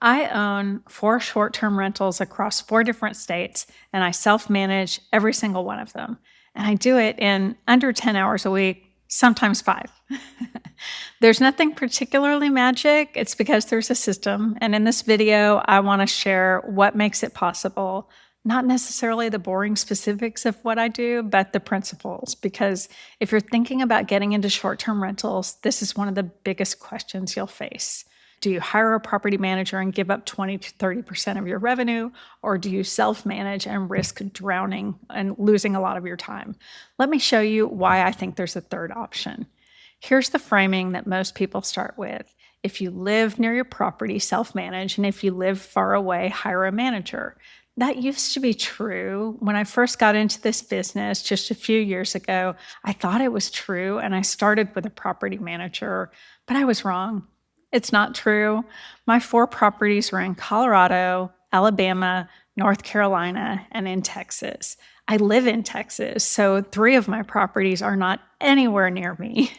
I own 4 short-term rentals across 4 different states, and I self-manage every single one of them. And I do it in under 10 hours a week, sometimes 5. There's nothing particularly magic. It's because there's a system. And in this video, I want to share what makes it possible, not necessarily the boring specifics of what I do, but the principles. Because if you're thinking about getting into short-term rentals, this is one of the biggest questions you'll face. Do you hire a property manager and give up 20 to 30% of your revenue, or do you self-manage and risk drowning and losing a lot of your time? Let me show you why I think there's a third option. Here's the framing that most people start with. If you live near your property, self-manage, and if you live far away, hire a manager. That used to be true. When I first got into this business just a few years ago, I thought it was true, and I started with a property manager, but I was wrong. It's not true. My 4 properties were in Colorado, Alabama, North Carolina, and in Texas. I live in Texas, so 3 of my properties are not anywhere near me.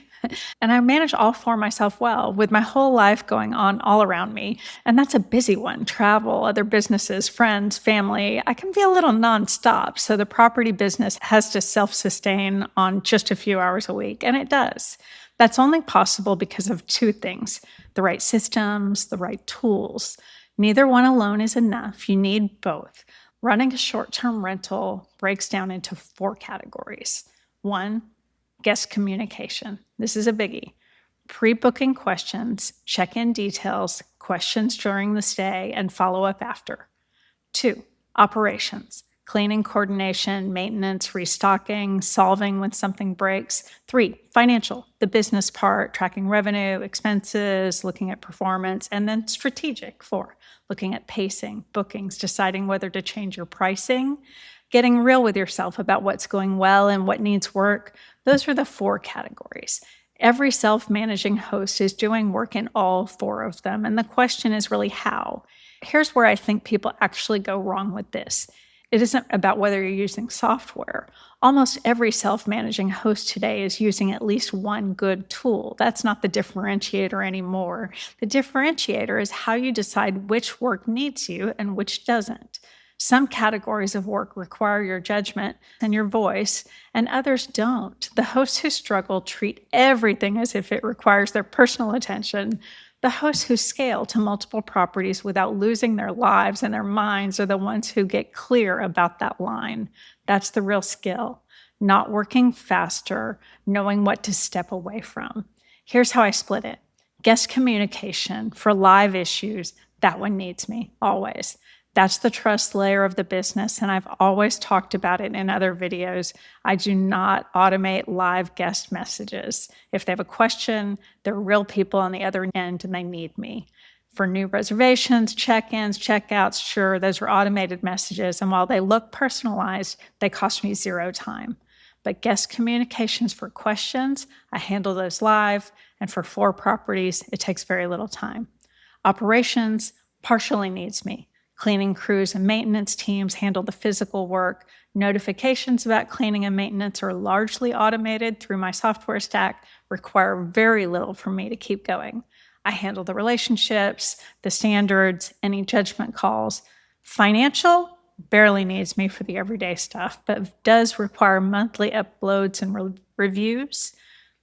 And I manage all 4 myself well, with my whole life going on all around me. And that's a busy one: travel, other businesses, friends, family. I can be a little nonstop, so the property business has to self-sustain on just a few hours a week, and it does. That's only possible because of 2 things: the right systems, the right tools. Neither one alone is enough. You need both. Running a short-term rental breaks down into 4 categories. 1, guest communication. This is a biggie. Pre-booking questions, check-in details, questions during the stay, and follow-up after. 2, operations. Cleaning, coordination, maintenance, restocking, solving when something breaks. 3, financial, the business part, tracking revenue, expenses, looking at performance. And then strategic, 4, looking at pacing, bookings, deciding whether to change your pricing, getting real with yourself about what's going well and what needs work. Those are the 4 categories. Every self-managing host is doing work in all 4 of them, and the question is really how. Here's where I think people actually go wrong with this. It isn't about whether you're using software. Almost every self-managing host today is using at least one good tool. That's not the differentiator anymore. The differentiator is how you decide which work needs you and which doesn't. Some categories of work require your judgment and your voice, and others don't. The hosts who struggle treat everything as if it requires their personal attention. The hosts who scale to multiple properties without losing their lives and their minds are the ones who get clear about that line. That's the real skill. Not working faster, knowing what to step away from. Here's how I split it. Guest communication for live issues, that one needs me, always. That's the trust layer of the business, and I've always talked about it in other videos. I do not automate live guest messages. If they have a question, they're real people on the other end and they need me. For new reservations, check-ins, check-outs, sure, those are automated messages, and while they look personalized, they cost me 0 time. But guest communications for questions, I handle those live, and for 4 properties, it takes very little time. Operations partially needs me. Cleaning crews and maintenance teams handle the physical work. Notifications about cleaning and maintenance are largely automated through my software stack, require very little from me to keep going. I handle the relationships, the standards, any judgment calls. Financial barely needs me for the everyday stuff, but does require monthly uploads and reviews.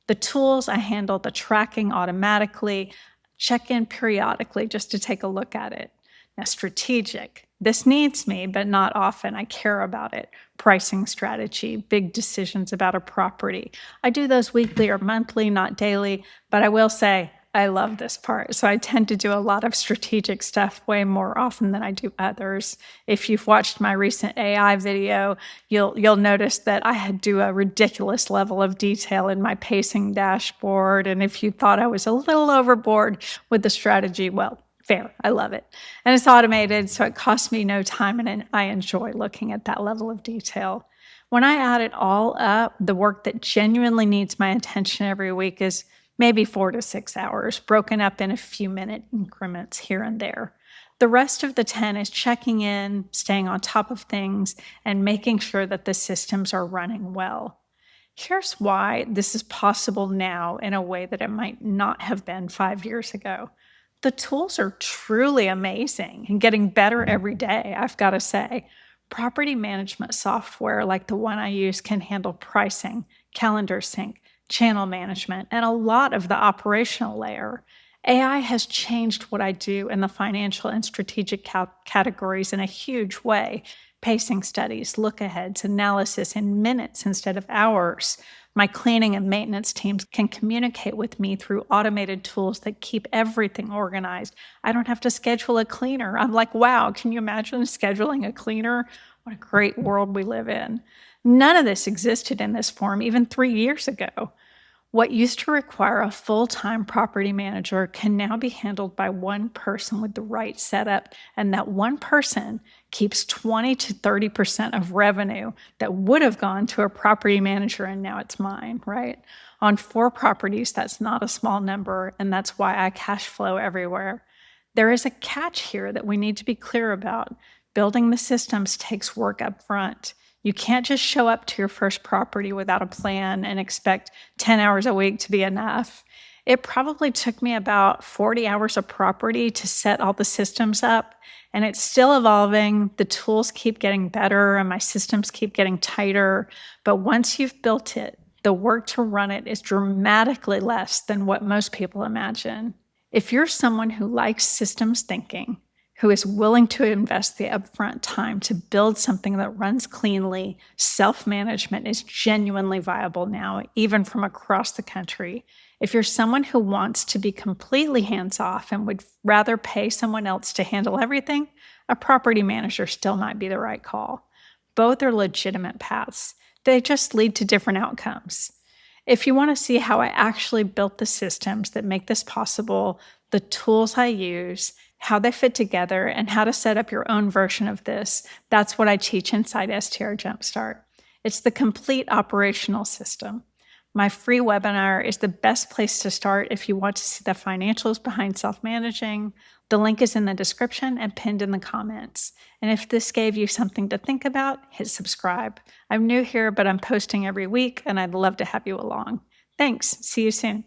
The tools, I handle the tracking automatically, check in periodically just to take a look at it. Now, strategic. This needs me, but not often. I care about it. Pricing strategy, big decisions about a property. I do those weekly or monthly, not daily, but I will say I love this part. So I tend to do a lot of strategic stuff way more often than I do others. If you've watched my recent AI video, you'll notice that I do a ridiculous level of detail in my pacing dashboard. And if you thought I was a little overboard with the strategy, well, fair. I love it. And it's automated, so it costs me no time, and I enjoy looking at that level of detail. When I add it all up, the work that genuinely needs my attention every week is maybe 4 to 6 hours, broken up in a few minute increments here and there. The rest of the 10 is checking in, staying on top of things, and making sure that the systems are running well. Here's why this is possible now in a way that it might not have been 5 years ago. The tools are truly amazing and getting better every day, I've got to say. Property management software like the one I use can handle pricing, calendar sync, channel management, and a lot of the operational layer. AI has changed what I do in the financial and strategic categories in a huge way. Pacing studies, look aheads, analysis in minutes instead of hours. My cleaning and maintenance teams can communicate with me through automated tools that keep everything organized. I don't have to schedule a cleaner. I'm like, wow, can you imagine scheduling a cleaner? What a great world we live in. None of this existed in this form even 3 years ago. What used to require a full time property manager can now be handled by one person with the right setup, and that one person keeps 20 to 30% of revenue that would have gone to a property manager and now it's mine, right? On 4 properties, that's not a small number, and that's why I cash flow everywhere. There is a catch here that we need to be clear about. Building the systems takes work up front. You can't just show up to your first property without a plan and expect 10 hours a week to be enough. It probably took me about 40 hours of property to set all the systems up, and it's still evolving. The tools keep getting better and my systems keep getting tighter. But once you've built it, the work to run it is dramatically less than what most people imagine. If you're someone who likes systems thinking, who is willing to invest the upfront time to build something that runs cleanly, self-management is genuinely viable now, even from across the country. If you're someone who wants to be completely hands-off and would rather pay someone else to handle everything, a property manager still might be the right call. Both are legitimate paths. They just lead to different outcomes. If you want to see how I actually built the systems that make this possible, the tools I use, how they fit together, and how to set up your own version of this, that's what I teach inside STR Jumpstart. It's the complete operational system. My free webinar is the best place to start if you want to see the financials behind self-managing. The link is in the description and pinned in the comments. And if this gave you something to think about, hit subscribe. I'm new here, but I'm posting every week, and I'd love to have you along. Thanks. See you soon.